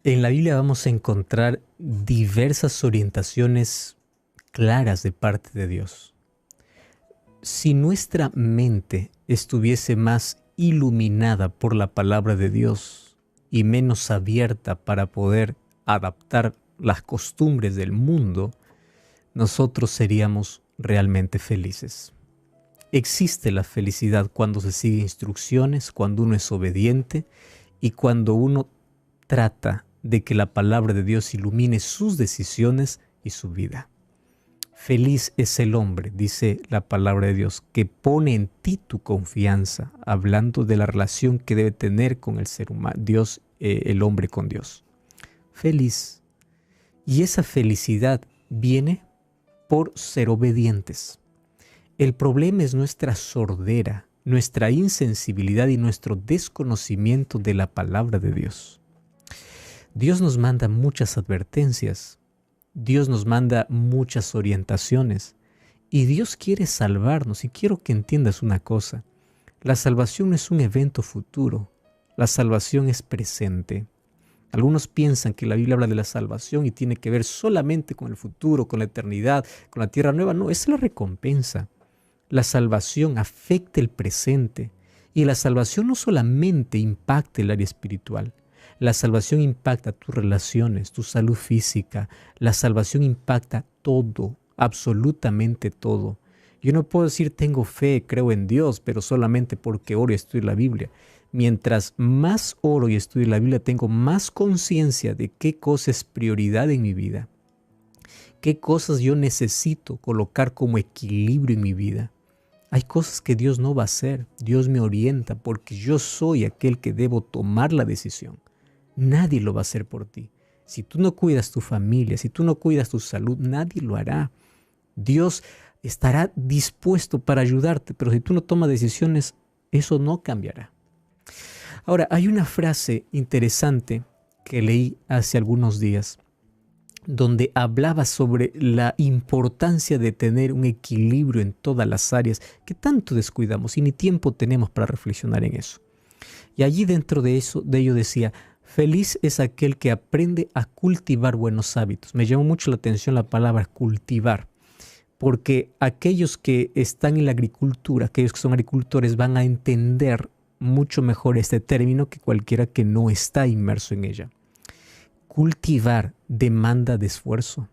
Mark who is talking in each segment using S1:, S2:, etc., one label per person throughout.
S1: En la Biblia vamos a encontrar diversas orientaciones claras de parte de Dios. Si nuestra mente estuviese más iluminada por la palabra de Dios y menos abierta para poder adaptar las costumbres del mundo, nosotros seríamos realmente felices. Existe la felicidad cuando se sigue instrucciones, cuando uno es obediente y cuando uno trata de que la palabra de Dios ilumine sus decisiones y su vida. Feliz es el hombre, dice la palabra de Dios, que pone en ti tu confianza, hablando de la relación que debe tener con el ser humano, Dios, el hombre con Dios. Feliz. Y esa felicidad viene por ser obedientes. El problema es nuestra sordera, nuestra insensibilidad y nuestro desconocimiento de la palabra de Dios. Dios nos manda muchas advertencias, Dios nos manda muchas orientaciones y Dios quiere salvarnos. Y quiero que entiendas una cosa, la salvación no es un evento futuro, la salvación es presente. Algunos piensan que la Biblia habla de la salvación y tiene que ver solamente con el futuro, con la eternidad, con la tierra nueva. No, esa es la recompensa. La salvación afecta el presente y la salvación no solamente impacta el área espiritual. La salvación impacta tus relaciones, tu salud física. La salvación impacta todo, absolutamente todo. Yo no puedo decir tengo fe, creo en Dios, pero solamente porque oro y estudio la Biblia. Mientras más oro y estudio la Biblia, tengo más conciencia de qué cosa es prioridad en mi vida. Qué cosas yo necesito colocar como equilibrio en mi vida. Hay cosas que Dios no va a hacer. Dios me orienta porque yo soy aquel que debo tomar la decisión. Nadie lo va a hacer por ti. Si tú no cuidas tu familia, si tú no cuidas tu salud, nadie lo hará. Dios estará dispuesto para ayudarte, pero si tú no tomas decisiones, eso no cambiará. Ahora, hay una frase interesante que leí hace algunos días, donde hablaba sobre la importancia de tener un equilibrio en todas las áreas que tanto descuidamos y ni tiempo tenemos para reflexionar en eso. Y allí dentro de ello decía: feliz es aquel que aprende a cultivar buenos hábitos. Me llamó mucho la atención la palabra cultivar, porque aquellos que están en la agricultura, aquellos que son agricultores, van a entender mucho mejor este término que cualquiera que no está inmerso en ella. Cultivar demanda de esfuerzo,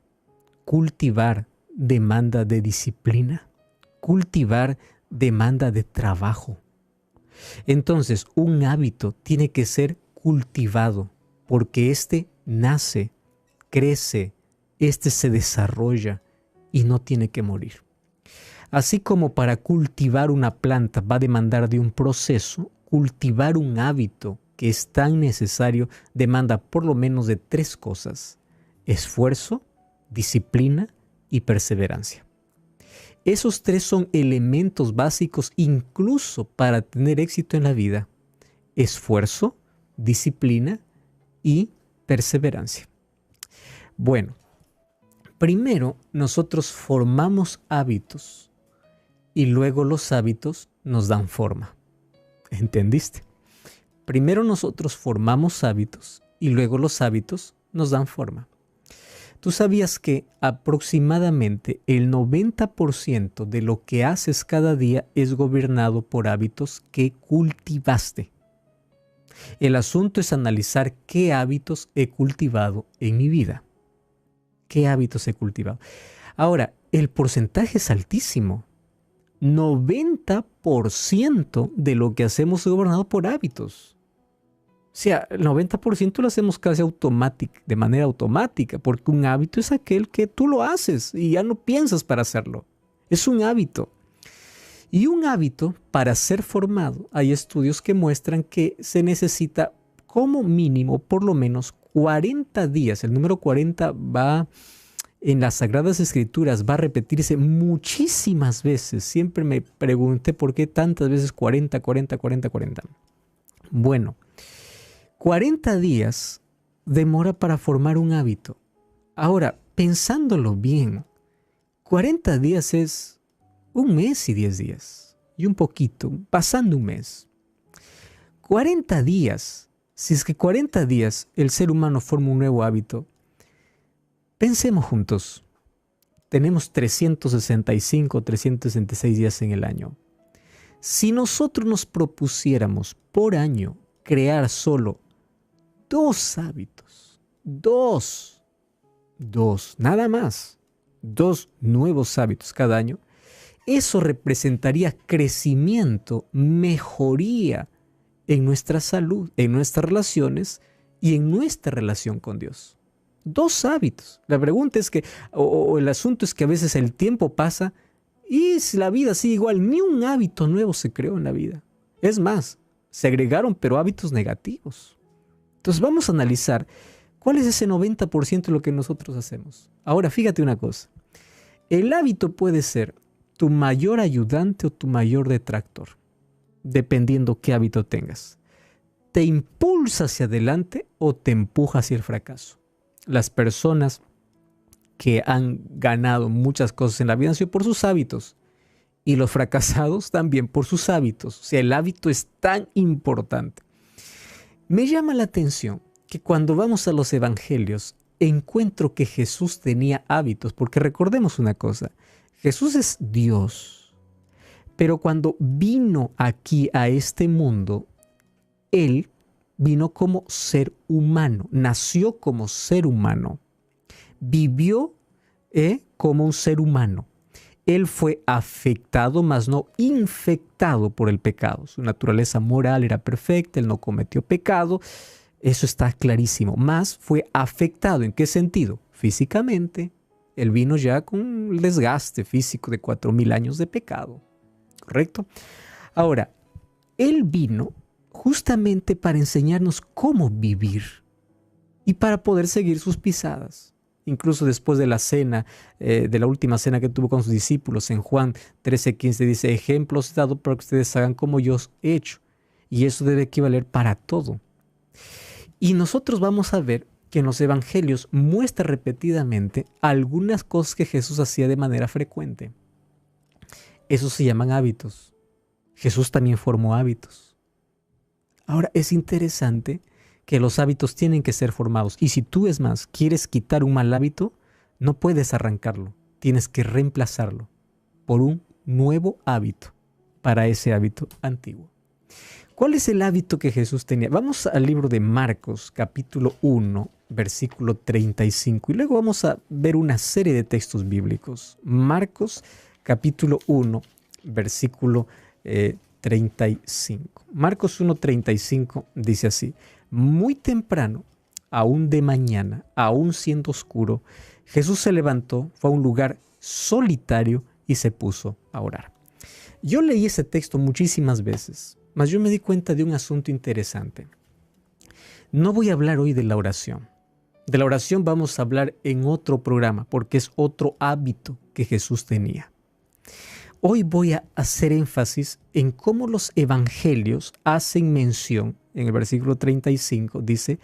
S1: cultivar demanda de disciplina, cultivar demanda de trabajo. Entonces, un hábito tiene que ser cultivado porque éste nace, crece, éste se desarrolla y no tiene que morir. Así como para cultivar una planta va a demandar de un proceso, cultivar un hábito que es tan necesario demanda por lo menos de 3 cosas: esfuerzo, disciplina y perseverancia. Esos 3 son elementos básicos incluso para tener éxito en la vida: esfuerzo, disciplina y perseverancia. Bueno, primero nosotros formamos hábitos y luego los hábitos nos dan forma. ¿Entendiste? Primero nosotros formamos hábitos y luego los hábitos nos dan forma. ¿Tú sabías que aproximadamente el 90% de lo que haces cada día es gobernado por hábitos que cultivaste? El asunto es analizar qué hábitos he cultivado en mi vida. ¿Qué hábitos he cultivado? Ahora, el porcentaje es altísimo. 90% de lo que hacemos es gobernado por hábitos. O sea, el 90% lo hacemos casi de manera automática, porque un hábito es aquel que tú lo haces y ya no piensas para hacerlo. Es un hábito. Y un hábito, para ser formado, hay estudios que muestran que se necesita como mínimo por lo menos 40 días. El número 40 va en las Sagradas Escrituras, va a repetirse muchísimas veces. Siempre me pregunté por qué tantas veces 40, 40, 40, 40. Bueno, 40 días demora para formar un hábito. Ahora, pensándolo bien, 40 días es 1 mes y 10 días. Y un poquito, pasando 1 mes. 40 días Si es que 40 días el ser humano forma un nuevo hábito, pensemos juntos. Tenemos 365, 366 días en el año. Si nosotros nos propusiéramos por año crear solo 2 hábitos, dos, nada más, 2 nuevos hábitos cada año, eso representaría crecimiento, mejoría en nuestra salud, en nuestras relaciones y en nuestra relación con Dios. 2 hábitos. La pregunta es que, o el asunto es que a veces el tiempo pasa y la vida sigue igual. Ni un hábito nuevo se creó en la vida. Es más, se agregaron pero hábitos negativos. Entonces vamos a analizar cuál es ese 90% de lo que nosotros hacemos. Ahora, fíjate una cosa. El hábito puede ser tu mayor ayudante o tu mayor detractor, dependiendo qué hábito tengas. ¿Te impulsa hacia adelante o te empuja hacia el fracaso? Las personas que han ganado muchas cosas en la vida han sido por sus hábitos, y los fracasados también por sus hábitos. O sea, el hábito es tan importante. Me llama la atención que cuando vamos a los evangelios encuentro que Jesús tenía hábitos, porque recordemos una cosa, Jesús es Dios, pero cuando vino aquí a este mundo, Él vino como ser humano, nació como ser humano, vivió como un ser humano. Él fue afectado, mas no infectado por el pecado. Su naturaleza moral era perfecta, él no cometió pecado, eso está clarísimo. Mas fue afectado, ¿en qué sentido? Físicamente. Él vino ya con el desgaste físico de 4000 años de pecado, ¿correcto? Ahora, él vino justamente para enseñarnos cómo vivir y para poder seguir sus pisadas. Incluso después de la cena, de la última cena que tuvo con sus discípulos, en Juan 13:15 dice, ejemplos he dado para que ustedes hagan como yo he hecho. Y eso debe equivaler para todo. Y nosotros vamos a ver que en los evangelios muestra repetidamente algunas cosas que Jesús hacía de manera frecuente. Esos se llaman hábitos. Jesús también formó hábitos. Ahora, es interesante que los hábitos tienen que ser formados. Y si tú, es más, quieres quitar un mal hábito, no puedes arrancarlo. Tienes que reemplazarlo por un nuevo hábito para ese hábito antiguo. ¿Cuál es el hábito que Jesús tenía? Vamos al libro de Marcos, capítulo 1, versículo 35. Y luego vamos a ver una serie de textos bíblicos. Marcos, capítulo 1, versículo 35. Marcos 1:35 dice así. Muy temprano, aún de mañana, aún siendo oscuro, Jesús se levantó, fue a un lugar solitario y se puso a orar. Yo leí ese texto muchísimas veces, mas yo me di cuenta de un asunto interesante. No voy a hablar hoy de la oración. De la oración vamos a hablar en otro programa, porque es otro hábito que Jesús tenía. Hoy voy a hacer énfasis en cómo los evangelios hacen mención, en el versículo 35, dice,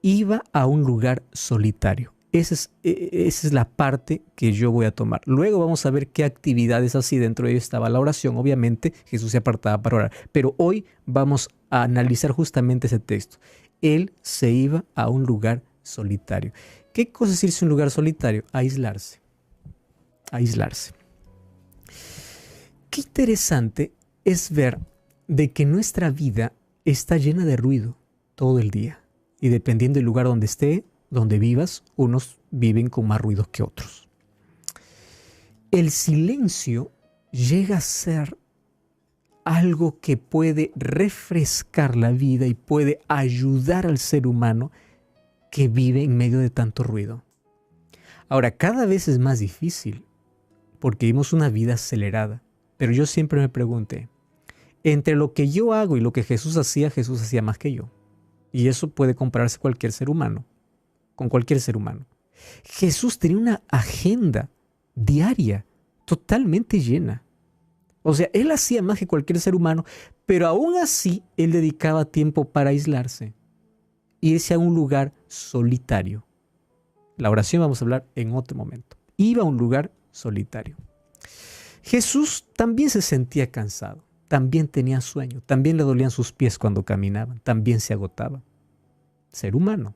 S1: iba a un lugar solitario. Esa es la parte que yo voy a tomar. Luego vamos a ver qué actividades así. Dentro de ello estaba la oración. Obviamente Jesús se apartaba para orar. Pero hoy vamos a analizar justamente ese texto. Él se iba a un lugar solitario. ¿Qué cosa es irse a un lugar solitario? Aislarse. Aislarse. Qué interesante es ver de que nuestra vida está llena de ruido todo el día. Y dependiendo del lugar donde esté, donde vivas, unos viven con más ruido que otros. El silencio llega a ser algo que puede refrescar la vida y puede ayudar al ser humano que vive en medio de tanto ruido. Ahora, cada vez es más difícil porque vivimos una vida acelerada. Pero yo siempre me pregunté, entre lo que yo hago y lo que Jesús hacía más que yo. Y eso puede compararse cualquier ser humano, con cualquier ser humano. Jesús tenía una agenda diaria totalmente llena. O sea, él hacía más que cualquier ser humano, pero aún así él dedicaba tiempo para aislarse, irse a un lugar solitario. La oración vamos a hablar en otro momento. Iba a un lugar solitario. Jesús también se sentía cansado, también tenía sueño, también le dolían sus pies cuando caminaban, también se agotaba. ser humano.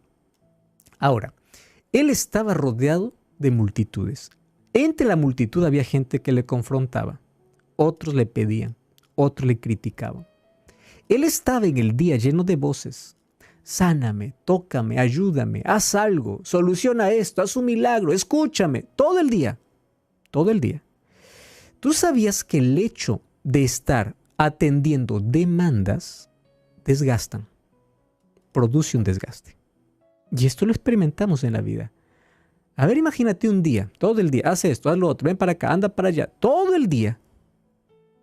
S1: Ahora, él estaba rodeado de multitudes. Entre la multitud había gente que le confrontaba, otros le pedían, otros le criticaban. Él estaba en el día lleno de voces. Sáname, tócame, ayúdame, haz algo, soluciona esto, haz un milagro, escúchame, todo el día, todo el día. ¿Tú sabías que el hecho de estar atendiendo demandas desgastan, produce un desgaste? Y esto lo experimentamos en la vida. A ver, imagínate un día, todo el día, haz esto, haz lo otro, ven para acá, anda para allá, todo el día.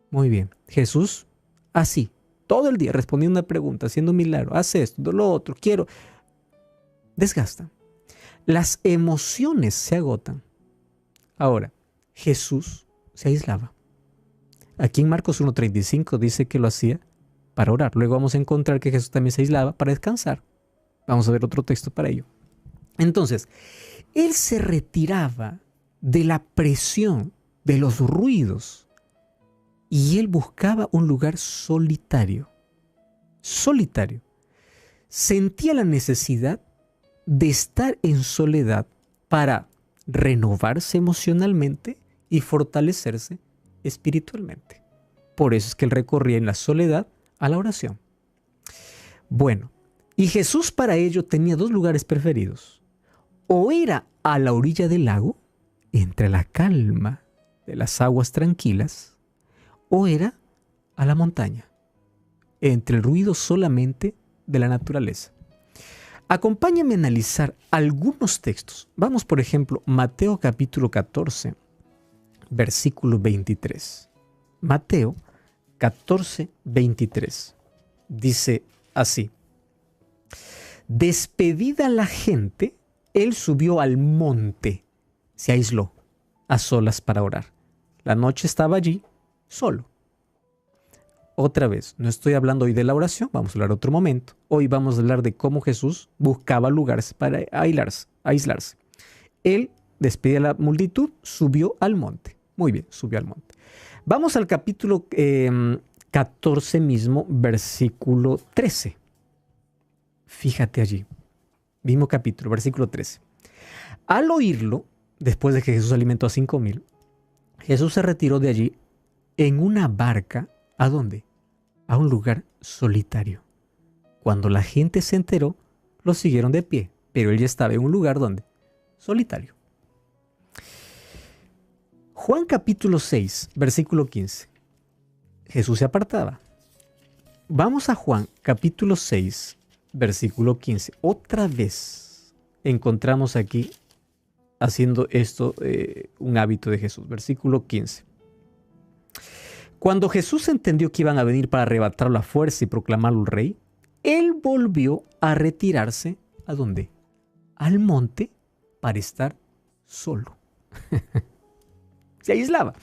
S1: Muy bien, Jesús, así, todo el día, respondiendo una pregunta, haciendo un milagro, haz esto, lo otro, quiero. Desgastan. Las emociones se agotan. Ahora, Jesús se aislaba. Aquí en Marcos 1:35 dice que lo hacía para orar. Luego vamos a encontrar que Jesús también se aislaba para descansar. Vamos a ver otro texto para ello. Entonces, él se retiraba de la presión, de los ruidos, y él buscaba un lugar solitario. Solitario. Sentía la necesidad de estar en soledad para renovarse emocionalmente y fortalecerse espiritualmente. Por eso es que él recorría en la soledad a la oración. Bueno, y Jesús para ello tenía dos lugares preferidos. O era a la orilla del lago, entre la calma de las aguas tranquilas, o era a la montaña, entre el ruido solamente de la naturaleza. Acompáñame a analizar algunos textos. Vamos, por ejemplo, Mateo capítulo 14, versículo 23. Mateo 14, 23. Dice así: despedida la gente, él subió al monte, se aisló a solas para orar. La noche estaba allí, solo. Otra vez, no estoy hablando hoy de la oración, vamos a hablar otro momento. Hoy vamos a hablar de cómo Jesús buscaba lugares para aislarse. Él despedía a la multitud, subió al monte. Muy bien, subió al monte. Vamos al capítulo 14 mismo, versículo 13. Fíjate allí, mismo capítulo, versículo 13. Al oírlo, después de que Jesús alimentó a 5,000, Jesús se retiró de allí en una barca. ¿A dónde? A un lugar solitario. Cuando la gente se enteró, lo siguieron de pie, pero él ya estaba en un lugar donde solitario. Juan capítulo 6, versículo 15. Jesús se apartaba. Vamos a Juan capítulo 6, versículo 15. Otra vez encontramos aquí haciendo esto un hábito de Jesús. Versículo 15. Cuando Jesús entendió que iban a venir para arrebatarlo a fuerza y proclamarlo rey, él volvió a retirarse. ¿A dónde? Al monte para estar solo. Se aislaba.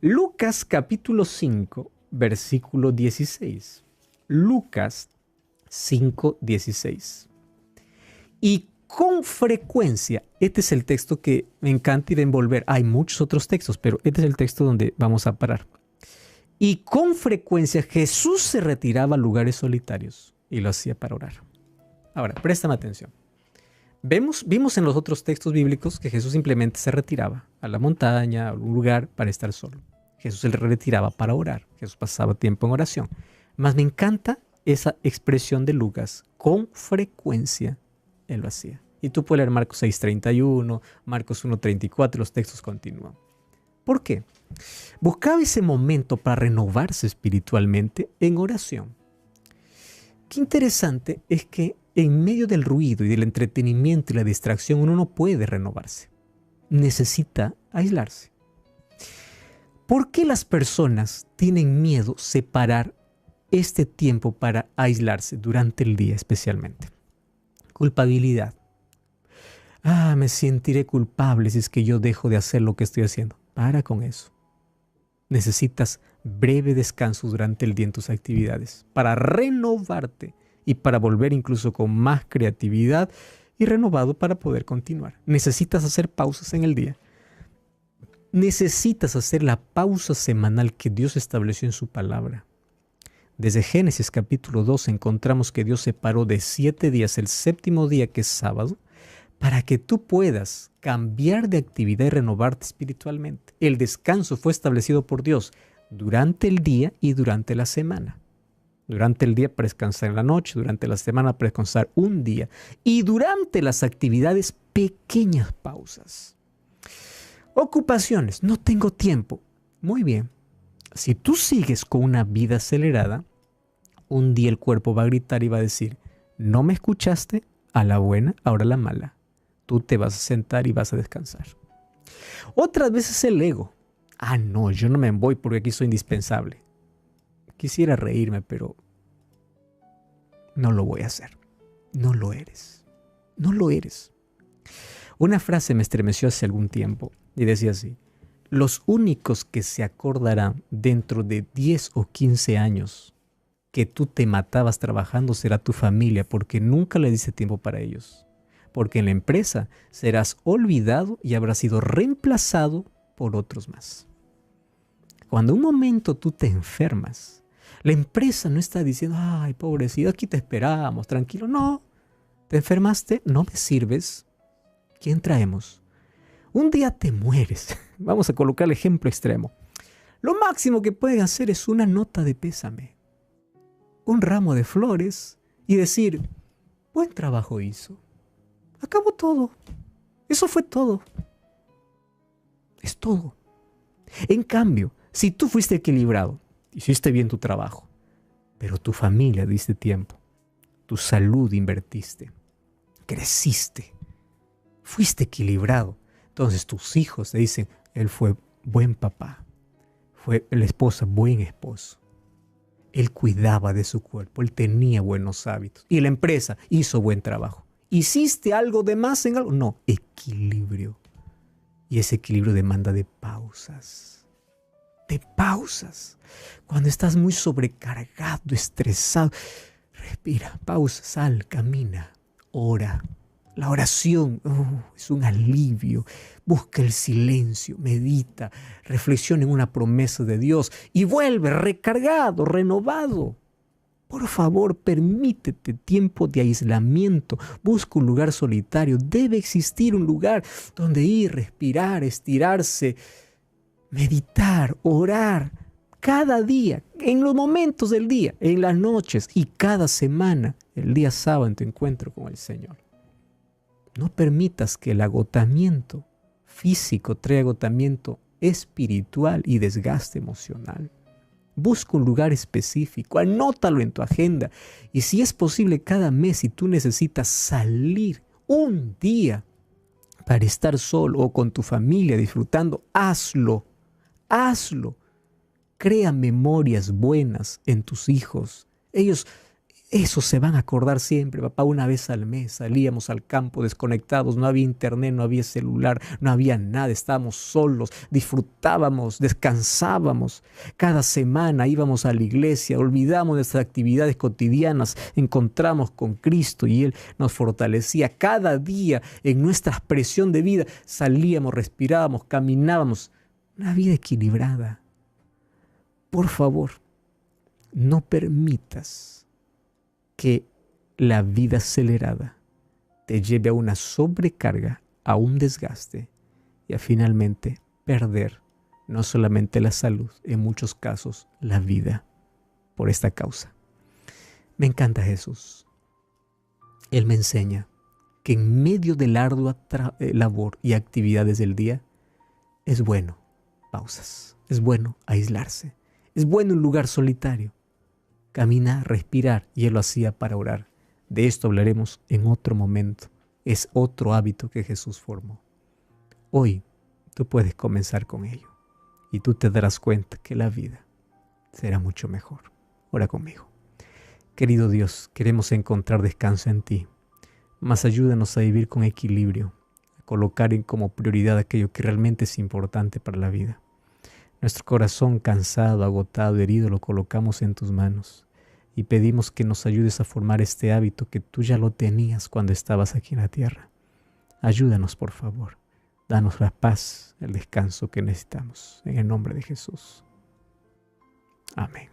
S1: Lucas capítulo 5, versículo 16. Lucas 5, 16. Y con frecuencia, este es el texto que me encanta ir a envolver. Hay muchos otros textos, pero este es el texto donde vamos a parar. Y con frecuencia Jesús se retiraba a lugares solitarios y lo hacía para orar. Ahora, préstame atención. Vimos en los otros textos bíblicos que Jesús simplemente se retiraba a la montaña, a un lugar para estar solo. Jesús se retiraba para orar. Jesús pasaba tiempo en oración. Mas me encanta esa expresión de Lucas. Con frecuencia él lo hacía. Y tú puedes leer Marcos 6:31, Marcos 1:34, los textos continúan. ¿Por qué? Buscaba ese momento para renovarse espiritualmente en oración. Qué interesante es que en medio del ruido y del entretenimiento y la distracción uno no puede renovarse. Necesita aislarse. ¿Por qué las personas tienen miedo separar este tiempo para aislarse durante el día especialmente? Culpabilidad. Me sentiré culpable si es que yo dejo de hacer lo que estoy haciendo. Para con eso. Necesitas breve descanso durante el día en tus actividades para renovarte y para volver incluso con más creatividad y renovado para poder continuar. Necesitas hacer pausas en el día. Necesitas hacer la pausa semanal que Dios estableció en su palabra. Desde Génesis capítulo 2 encontramos que Dios separó de 7 días el séptimo día, que es sábado, para que tú puedas cambiar de actividad y renovarte espiritualmente. El descanso fue establecido por Dios durante el día y durante la semana. Durante el día para descansar en la noche, durante la semana para descansar un día y durante las actividades pequeñas pausas. Ocupaciones, no tengo tiempo. Muy bien, si tú sigues con una vida acelerada, un día el cuerpo va a gritar y va a decir, no me escuchaste, a la buena, ahora a la mala. Tú te vas a sentar y vas a descansar. Otras veces el ego. No, yo no me voy porque aquí soy indispensable. Quisiera reírme, pero no lo voy a hacer. No lo eres. No lo eres. Una frase me estremeció hace algún tiempo y decía así: los únicos que se acordarán dentro de 10 o 15 años que tú te matabas trabajando será tu familia, porque nunca le diste tiempo para ellos. Porque en la empresa serás olvidado y habrás sido reemplazado por otros más. Cuando un momento tú te enfermas, la empresa no está diciendo, ay, pobrecito, aquí te esperamos, tranquilo. No, te enfermaste, no me sirves. ¿Quién traemos? Un día te mueres. Vamos a colocar el ejemplo extremo. Lo máximo que pueden hacer es una nota de pésame, un ramo de flores y decir, buen trabajo hizo. Acabó todo. Eso fue todo. Es todo. En cambio, si tú fuiste equilibrado, hiciste bien tu trabajo, pero tu familia diste tiempo, tu salud invertiste, creciste, fuiste equilibrado, entonces tus hijos te dicen, él fue buen papá, fue la esposa buen esposo. Él cuidaba de su cuerpo, él tenía buenos hábitos y la empresa hizo buen trabajo. ¿Hiciste algo de más en algo? No, equilibrio. Y ese equilibrio demanda de pausas. De pausas. Cuando estás muy sobrecargado, estresado, respira, pausa, sal, camina, ora. La oración es un alivio. Busca el silencio, medita, reflexiona en una promesa de Dios y vuelve recargado, renovado. Por favor, permítete tiempo de aislamiento. Busca un lugar solitario. Debe existir un lugar donde ir, respirar, estirarse, meditar, orar. Cada día, en los momentos del día, en las noches y cada semana, el día sábado en tu encuentro con el Señor. No permitas que el agotamiento físico traiga agotamiento espiritual y desgaste emocional. Busca un lugar específico, anótalo en tu agenda. Y si es posible, cada mes, si tú necesitas salir un día para estar solo o con tu familia disfrutando, hazlo, hazlo. Crea memorias buenas en tus hijos. Ellos se van a acordar siempre. Papá, una vez al mes salíamos al campo desconectados, no había internet, no había celular, no había nada, estábamos solos, disfrutábamos, descansábamos. Cada semana íbamos a la iglesia, olvidamos nuestras actividades cotidianas, encontramos con Cristo y Él nos fortalecía. Cada día en nuestra expresión de vida salíamos, respirábamos, caminábamos. Una vida equilibrada. Por favor, no permitas que la vida acelerada te lleve a una sobrecarga, a un desgaste y a finalmente perder no solamente la salud, en muchos casos la vida por esta causa. Me encanta Jesús. Él me enseña que en medio de la ardua labor y actividades del día es bueno pausas, es bueno aislarse, es bueno un lugar solitario. Caminar, respirar, y Él lo hacía para orar. De esto hablaremos en otro momento. Es otro hábito que Jesús formó. Hoy tú puedes comenzar con ello y tú te darás cuenta que la vida será mucho mejor. Ora conmigo. Querido Dios, queremos encontrar descanso en ti, mas ayúdanos a vivir con equilibrio, a colocar como prioridad aquello que realmente es importante para la vida. Nuestro corazón cansado, agotado, herido, lo colocamos en tus manos y pedimos que nos ayudes a formar este hábito que tú ya lo tenías cuando estabas aquí en la tierra. Ayúdanos, por favor. Danos la paz, el descanso que necesitamos. En el nombre de Jesús. Amén.